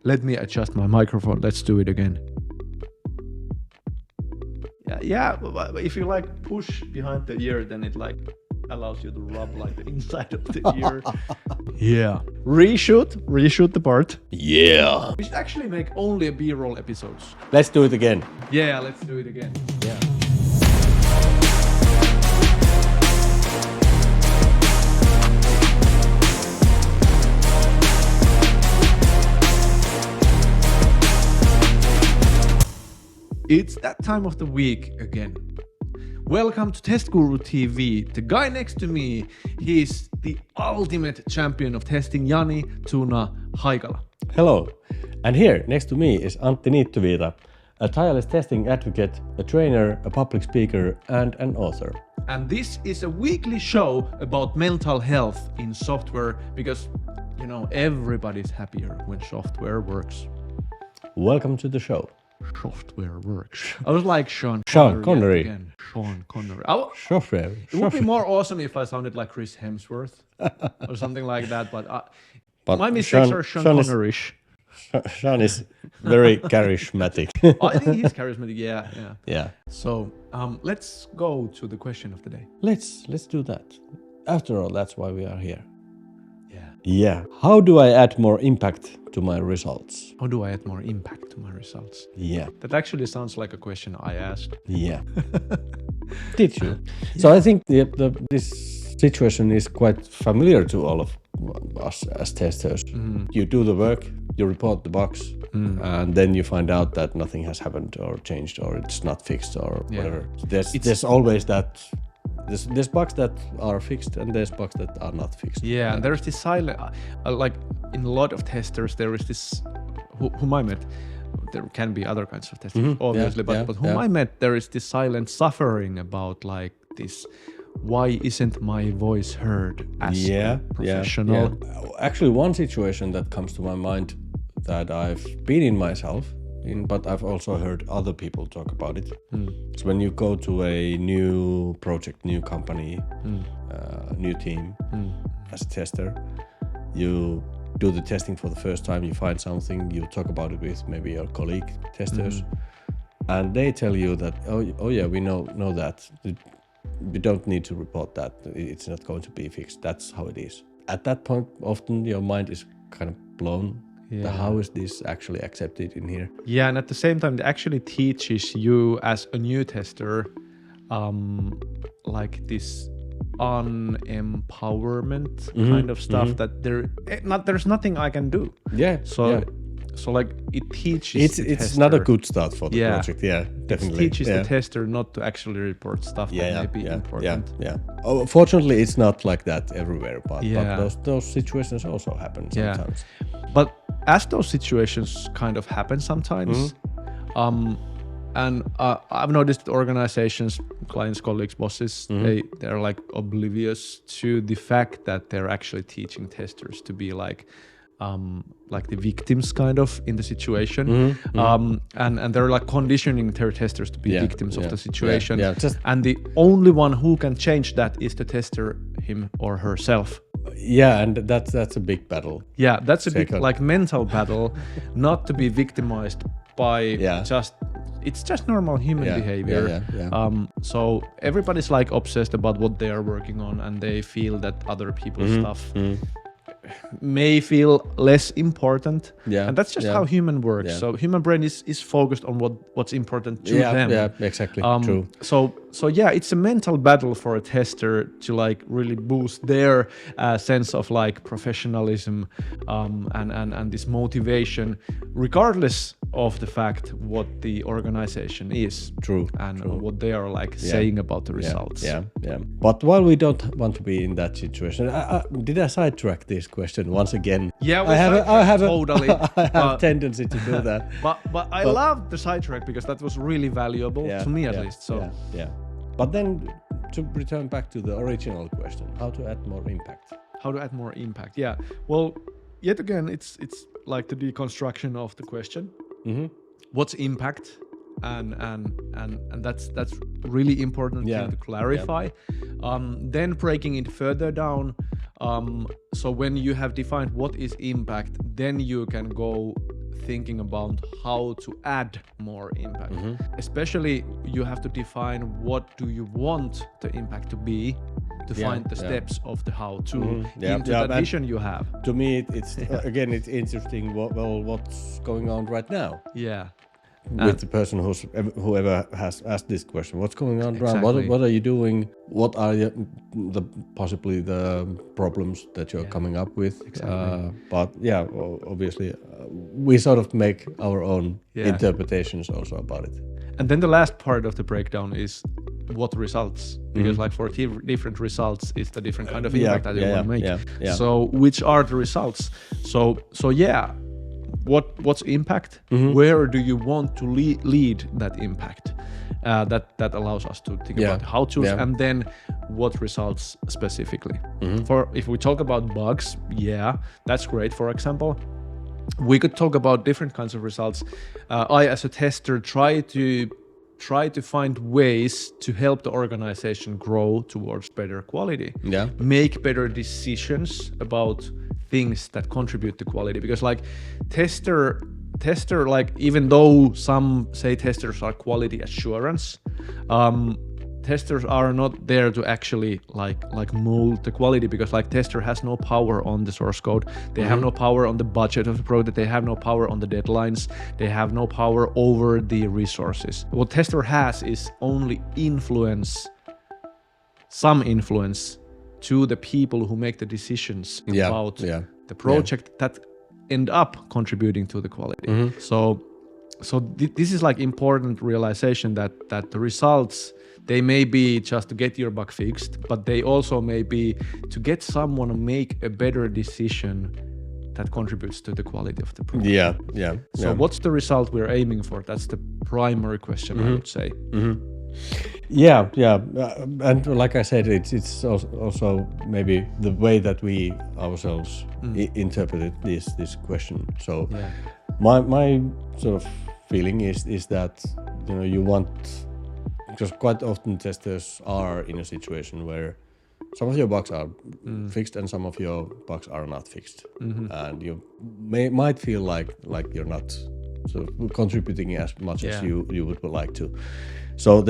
Let me adjust my microphone. Let's do it again. Yeah. But if you like push behind the ear, then it like allows you to rub like the inside of the ear. Yeah. Reshoot the part. Yeah. We should actually make only a B-roll episodes. Let's do it again. Yeah, let's do it again. Yeah. It's that time of the week again. Welcome to TestguruTV. The guy next to me, he's the ultimate champion of testing, Jani, Tuna, Haikala. Hello. And here next to me is Antti Niittyviita, a tireless testing advocate, a trainer, a public speaker, and an author. And this is a weekly show about mental health in software because, you know, everybody's happier when software works. Welcome to the show. Software works. I was like Sean Connery. Again. Sean Connery. Software. It would be more awesome if I sounded like Chris Hemsworth or something like that, but my mistakes are Sean Connery-ish. Sean is very charismatic. I think he's charismatic, yeah. Yeah. So let's go to the question of the day. Let's do that. After all, that's why we are here. Yeah. How do I add more impact to my results? How do I add more impact to my results? Yeah. That actually sounds like a question I asked. Yeah. Did you? So I think this situation is quite familiar to all of us as testers. Mm. You do the work, you report the bugs, and then you find out that nothing has happened or changed or it's not fixed or whatever. There's always that. There's bugs that are fixed and there's bugs that are not fixed. Yeah, and there's this silent, like in a lot of testers, there is this, whom I met, there can be other kinds of testers, obviously, but whom I met, there is this silent suffering about like this, why isn't my voice heard as a professional? Yeah. Actually, one situation that comes to my mind that I've been in myself, but I've also heard other people talk about it. It's when you go to a new project, new company, new team as a tester, you do the testing for the first time, you find something, you talk about it with maybe your colleague testers, and they tell you that, oh yeah, we know that. You don't need to report that. It's not going to be fixed. That's how it is. At that point, often your mind is kind of blown. Yeah. How is this actually accepted in here? Yeah, and at the same time, it actually teaches you as a new tester, like this unempowerment kind of stuff that there's nothing I can do. Yeah. So like it teaches. It's not a good start for the project. Yeah, definitely. It teaches the tester not to actually report stuff that may be important. Yeah. Oh, fortunately, it's not like that everywhere, but those situations also happen sometimes. But as those situations kind of happen sometimes, and I've noticed that organizations, clients, colleagues, bosses, they're like oblivious to the fact that they're actually teaching testers to be like the victims kind of in the situation, and they're like conditioning their testers to be victims of the situation. And the only one who can change that is the tester, him or herself. Yeah, and that's a big battle. Yeah, that's a big like mental battle, not to be victimized by it's just normal human behavior. So everybody's like obsessed about what they are working on, and they feel that other people's stuff may feel less important, and that's just how human works. So human brain is focused on what's important to them. Yeah, exactly. True. So yeah, it's a mental battle for a tester to like really boost their sense of like professionalism and this motivation, regardless of the fact what the organization is. True. What they are like saying about the results. Yeah. But while we don't want to be in that situation, did I sidetrack this question once again? Yeah, I have totally. I have a tendency to do that. But I love the sidetrack because that was really valuable to me at least. So yeah. But then to return back to the original question, how to add more impact? How to add more impact? Yeah. Well, yet again, it's like the deconstruction of the question. What's impact? And that's really important thing to clarify. Then breaking it further down. So when you have defined what is impact, then you can go thinking about how to add more impact. Especially you have to define what do you want the impact to be to find the steps of the how to into that vision you have. To me, it's again, it's interesting. What's going on right now? Yeah. With the person whoever has asked this question, what's going on around? Exactly. What are you doing? What are possibly the problems that you're coming up with? Exactly. But yeah, obviously, we sort of make our own interpretations also about it. And then the last part of the breakdown is what results, because like for different results, it's the different kind of impact that you want to make. So which are the results? So yeah. What's impact? Where do you want to lead that impact? That allows us to think about how to, and then what results specifically. For if we talk about bugs, that's great. For example, we could talk about different kinds of results. I, as a tester, try to find ways to help the organization grow towards better quality. Make better decisions about things that contribute to quality, because like tester, like even though some say testers are quality assurance, testers are not there to actually like mold the quality, because like tester has no power on the source code. They have no power on the budget of the project. They have no power on the deadlines. They have no power over the resources. What tester has is only some influence to the people who make the decisions about the project that end up contributing to the quality. So this is like important realization that the results, they may be just to get your bug fixed, but they also may be to get someone to make a better decision that contributes to the quality of the project. So what's the result we're aiming for? That's the primary question, I would say. And like I said, it's also maybe the way that we ourselves interpreted this question. So my sort of feeling is that you want, because quite often testers are in a situation where some of your bugs are fixed and some of your bugs are not fixed, and you might feel like you're not sort of contributing as much as you would like to. So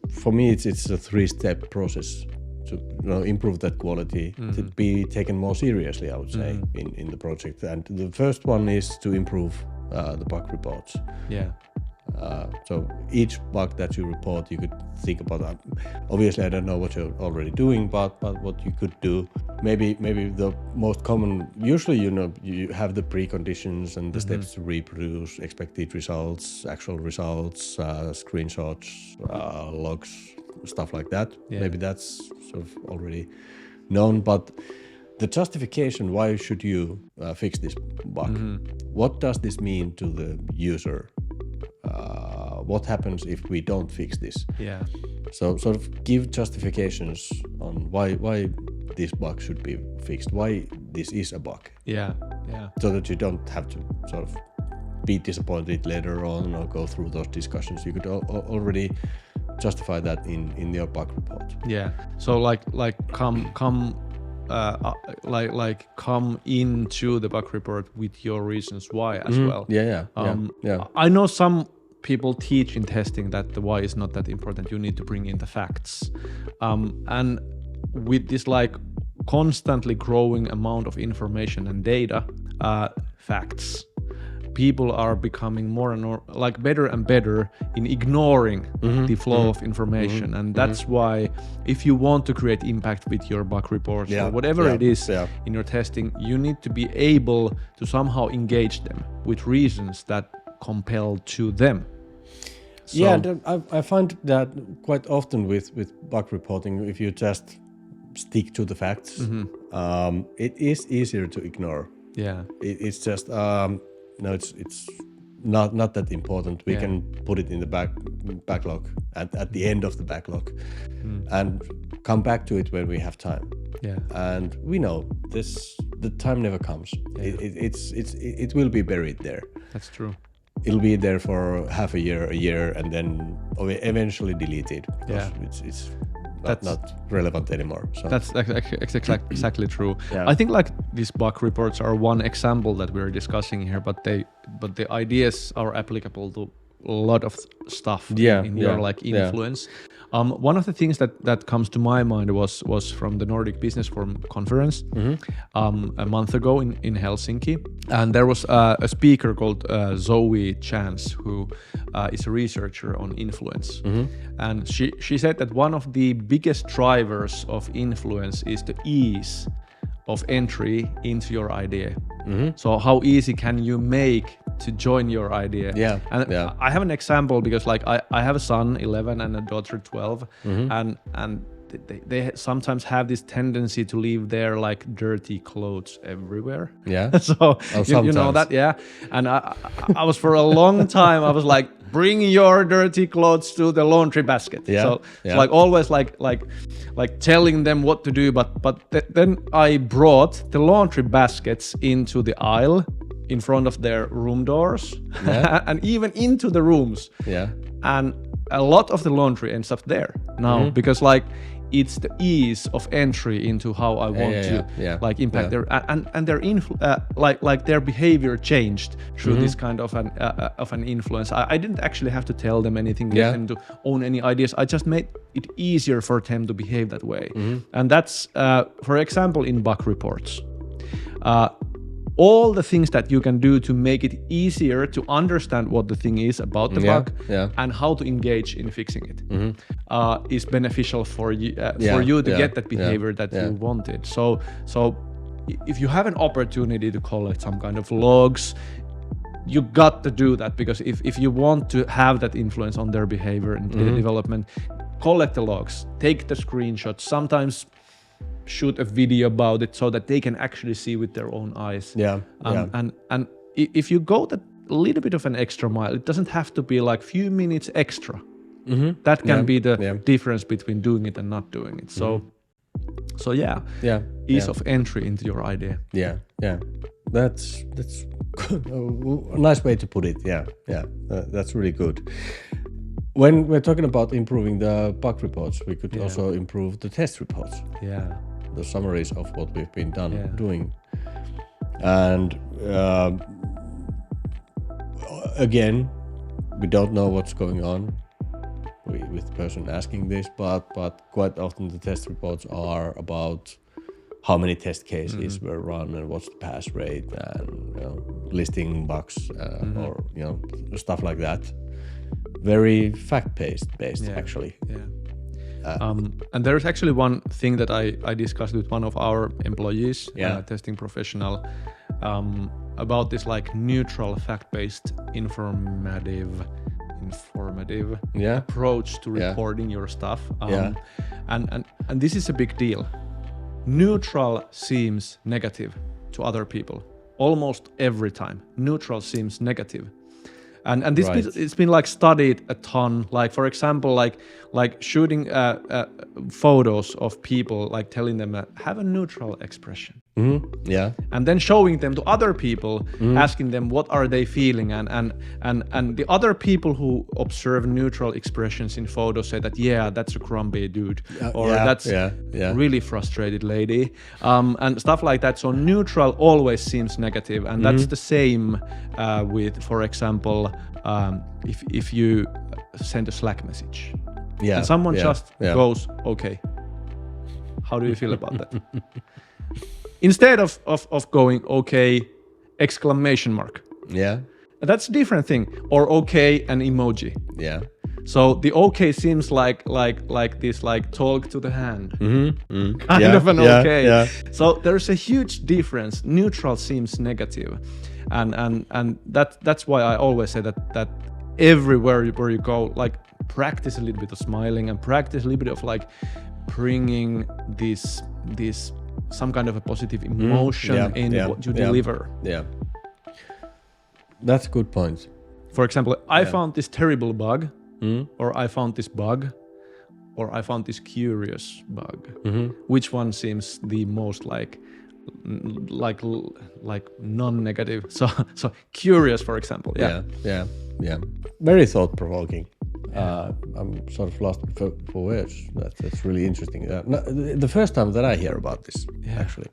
for me, it's a 3-step process to improve that quality, to be taken more seriously, I would say, in the project. And the first one is to improve the bug reports. So each bug that you report, you could think about that. Obviously, I don't know what you're already doing, but what you could do, maybe the most common, usually you have the preconditions and the steps to reproduce expected results, actual results, screenshots, logs, stuff like that. Maybe that's sort of already known, but the justification, why should you fix this bug? What does this mean to the user? What happens if we don't fix this? So sort of give justifications on why this bug should be fixed, why this is a bug. So that you don't have to sort of be disappointed later on or go through those discussions. You could already justify that in your bug report. So come into the bug report with your reasons why as well. I know some people teach in testing that the why is not that important. You need to bring in the facts, and with this like constantly growing amount of information and data, facts, people are becoming more and more like better and better in ignoring the flow of information. And that's why if you want to create impact with your bug reports or whatever it is in your testing, you need to be able to somehow engage them with reasons that compel to them. So, I find that quite often with bug reporting, if you just stick to the facts, it is easier to ignore. It's just it's not that important. We can put it in the backlog at the end of the backlog, and come back to it when we have time. And we know the time never comes. It will be buried there. That's true. It'll be there for half a year, and then eventually deleted because it's not relevant anymore. So that's exactly true. Yeah. I think like these bug reports are one example that we're discussing here, but the ideas are applicable to a lot of stuff in your like influence. One of the things that comes to my mind was from the Nordic Business Forum conference a month ago in Helsinki, and there was a speaker called Zoe Chance, who is a researcher on influence, and she said that one of the biggest drivers of influence is the ease of entry into your idea. So how easy can you make to join your idea? I have an example because like I have a son 11 and a daughter 12, and they sometimes have this tendency to leave their like dirty clothes everywhere. So you know that, and I was for a long time I was like, bring your dirty clothes to the laundry basket. So like always like telling them what to do, but then I brought the laundry baskets into the aisle in front of their room doors and even into the rooms. And a lot of the laundry ends up there now because like it's the ease of entry into how I want to like impact their and their like their behavior changed through this kind of an influence. I didn't actually have to tell them anything, get them to own any ideas. I just made it easier for them to behave that way. And that's for example in bug reports. All the things that you can do to make it easier to understand what the thing is about the bug and how to engage in fixing it is beneficial for you to get that behavior that you wanted. So if you have an opportunity to collect some kind of logs, you got to do that, because if you want to have that influence on their behavior and their development, collect the logs, take the screenshots, sometimes shoot a video about it so that they can actually see with their own eyes. And if you go that little bit of an extra mile, it doesn't have to be like few minutes extra. That can be the difference between doing it and not doing it. So ease of entry into your idea. That's a nice way to put it. That's really good. When we're talking about improving the bug reports, we could also improve the test reports. The summaries of what we've been doing. And again, we don't know what's going on with the person asking this, but quite often the test reports are about how many test cases were run and what's the pass rate, and listing bugs or stuff like that. Very fact-based actually. And there's actually one thing that I discussed with one of our employees, testing professional, about this like neutral, fact-based, informative approach to recording your stuff. And this is a big deal. Neutral seems negative to other people almost every time. Neutral seems negative. And this it's been like studied a ton. Like for example, like shooting photos of people, like telling them have a neutral expression. And then showing them to other people, asking them what are they feeling, and the other people who observe neutral expressions in photos say that that's a grumpy dude, or that's really frustrated lady, and stuff like that. So neutral always seems negative, and that's the same with, for example, if you send a Slack message, and someone just goes, okay, how do you feel about that? Instead of going, okay, exclamation mark. That's a different thing. Or okay, an emoji. So the okay seems like this, like talk to the hand. Kind of an okay. So there's a huge difference. Neutral seems negative. And that's why I always say that everywhere where you go, like practice a little bit of smiling and practice a little bit of like bringing this some kind of a positive emotion in what you deliver. That's a good point. For example, I found this terrible bug, or I found this bug, or I found this curious bug. Which one seems the most like non-negative? So curious, for example. Very thought-provoking. I'm sort of lost for words. That's really interesting. The first time that I hear about this, actually.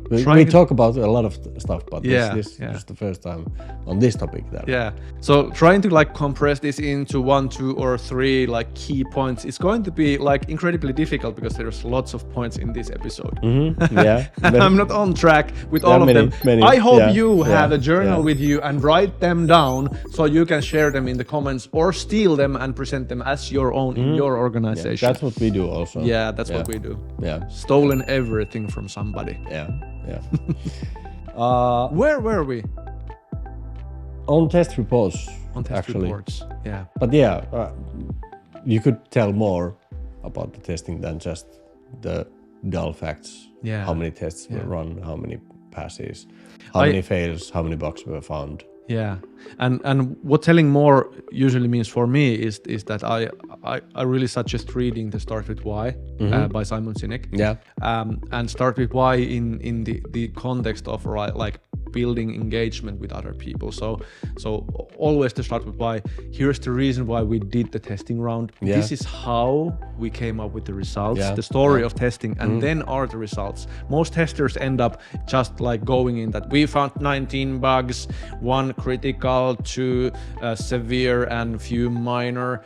We talk about a lot of stuff, but this is the first time on this topic. So trying to like compress this into 1, 2, or 3 like key points, it's going to be like incredibly difficult because there's lots of points in this episode. I'm not on track with all of them. I hope you have a journal with you and write them down so you can share them in the comments or steal them and present them as your own in your organization. That's what we do also. Yeah, that's what we do. Yeah. Stolen everything from somebody. Yeah. Where were we? On test reports. On test reports. Yeah. But you could tell more about the testing than just the dull facts. Yeah. How many tests were run, how many passes, how many fails, how many bugs were found. Yeah, and what telling more usually means for me is that I really suggest reading the Start With Why by Simon Sinek. Yeah. And Start With Why in the context of like building engagement with other people. So always to start with why. Here's the reason why we did the testing round. Yeah. This is how we came up with the results, the story of testing, and then are the results. Most testers end up just like going in that we found 19 bugs, 1 critical, 2 severe, and few minor.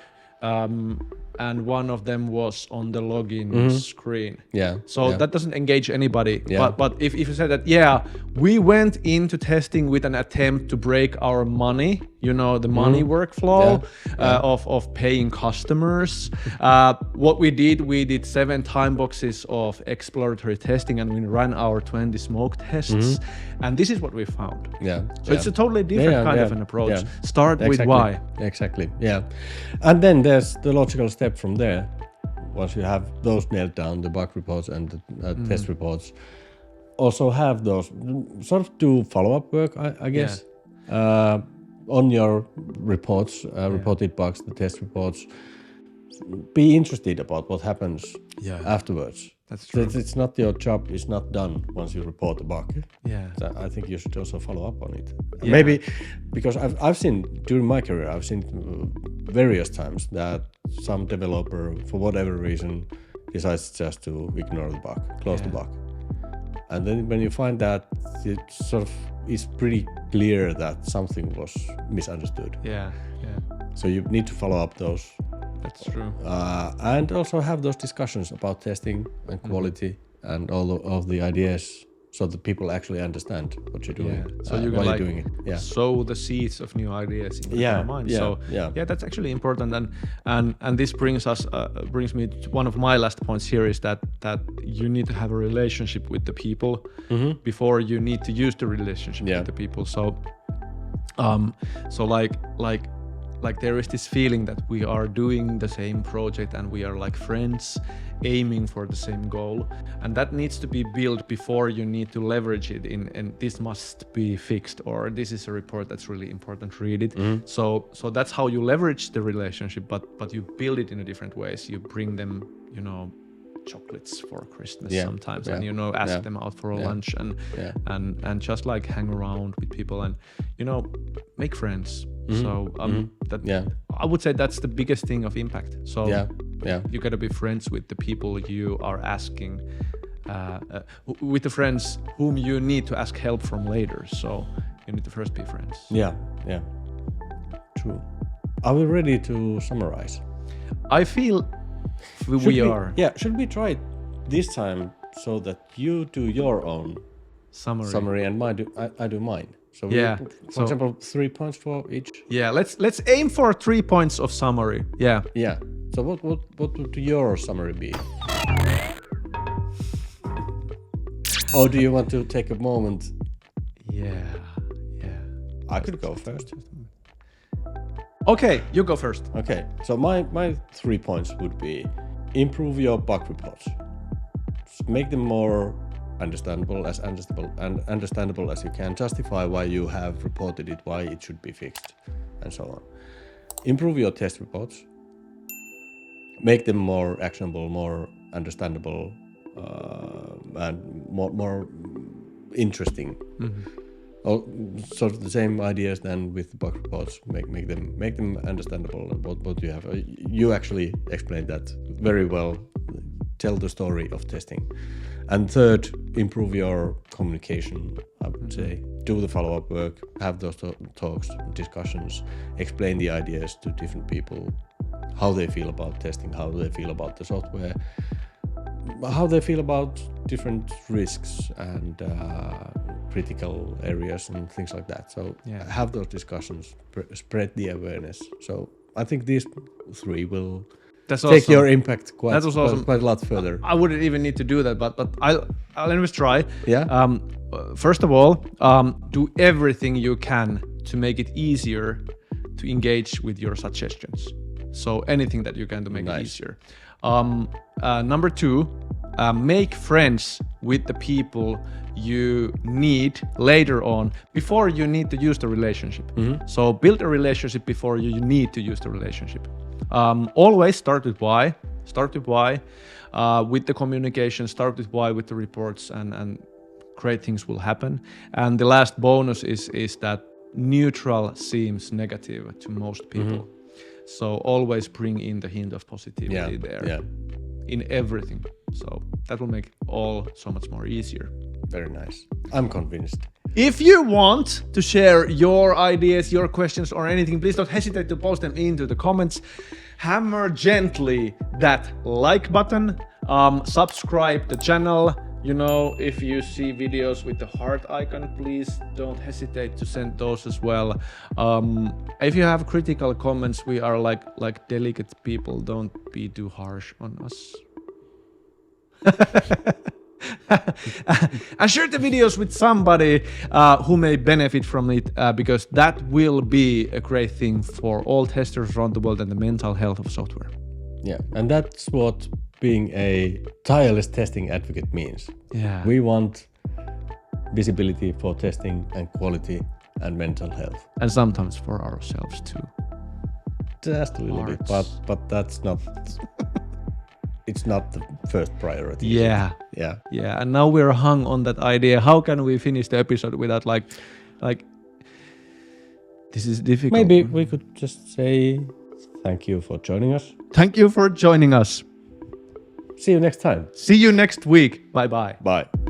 And one of them was on the login screen. Yeah. So that doesn't engage anybody. Yeah. But if you say that, we went into testing with an attempt to break our money, the money workflow of paying customers. What we did 7 time boxes of exploratory testing, and we ran our 20 smoke tests. And this is what we found. Yeah. So it's a totally different kind of an approach. Yeah. Start with why. Exactly. Yeah. And then there's the logical step from there. Once you have those nailed down, the bug reports and the test reports, also have those sort of do follow-up work, I guess, on your reports, reported bugs, the test reports. Be interested about what happens afterwards. That's true. It's not your job. It's not done once you report a bug. Yeah. So I think you should also follow up on it. Yeah. Maybe because I've seen during my career, I've seen various times that some developer, for whatever reason, decides just to ignore the bug, close the bug. And then when you find that, it sort of is pretty clear that something was misunderstood. Yeah. So you need to follow up those. That's true. And also have those discussions about testing and quality and all of the ideas, so that people actually understand what you're doing. So you can you're doing it. Yeah. sow the seeds of new ideas in your mind. That's actually important. And this brings me to one of my last points here is that you need to have a relationship with the people before you need to use the relationship with the people. So like there is this feeling that we are doing the same project and we are like friends aiming for the same goal, and that needs to be built before you need to leverage it in, and this must be fixed, or this is a report that's really important, read it. So that's how you leverage the relationship, but you build it in a different ways. You bring them chocolates for Christmas sometimes, and ask them out for a lunch and just like hang around with people and make friends. So I would say that's the biggest thing of impact. So you gotta be friends with the people you are asking, with the friends whom you need to ask help from later. So you need to first be friends. Yeah. True. Are we ready to summarize? I feel we are. Yeah, should we try it this time so that you do your own summary and I do mine? So for example, 3 points for each. Yeah, let's aim for 3 points of summary. Yeah. Yeah. So what would your summary be? Or do you want to take a moment? Yeah. I could go first. Okay, you go first. Okay, so my 3 points would be: improve your bug reports, make them more understandable as you can, justify why you have reported it, why it should be fixed, and so on. Improve your test reports, make them more actionable, more understandable, and more interesting. Oh, sort of the same ideas then with the bug reports. Make them understandable. And what you have. You actually explained that very well. Tell the story of testing. And third, improve your communication. I would say do the follow-up work, have those talks, discussions, explain the ideas to different people, how they feel about testing, how they feel about the software, how they feel about different risks and critical areas and things like that. So have those discussions, spread the awareness. So I think these three will take your impact quite a lot further. I wouldn't even need to do that, but I'll anyways try. Yeah. First of all, do everything you can to make it easier to engage with your suggestions. So anything that you can to make it easier. Number two, make friends with the people you need later on before you need to use the relationship. So build a relationship before you need to use the relationship. Always start with why. Start with why. With the communication, start with why with the reports, and great things will happen. And the last bonus is that neutral seems negative to most people. So always bring in the hint of positivity there in everything. So that will make all so much more easier. Very nice. I'm convinced. If you want to share your ideas, your questions, or anything, please don't hesitate to post them into the comments. Hammer gently that like button, subscribe the channel. You know, if you see videos with the heart icon, please don't hesitate to send those as well. If you have critical comments, we are like delicate people. Don't be too harsh on us. And share the videos with somebody who may benefit from it, because that will be a great thing for all testers around the world and the mental health of software. Yeah, and that's what being a tireless testing advocate means. Yeah. We want visibility for testing and quality and mental health. And sometimes for ourselves too. Just a little bit, but that's not... It's not the first priority. Yeah. And now we're hung on that idea. How can we finish the episode without like this is difficult. Maybe we could just say thank you for joining us. Thank you for joining us. See you next time. See you next week. Bye-bye. Bye.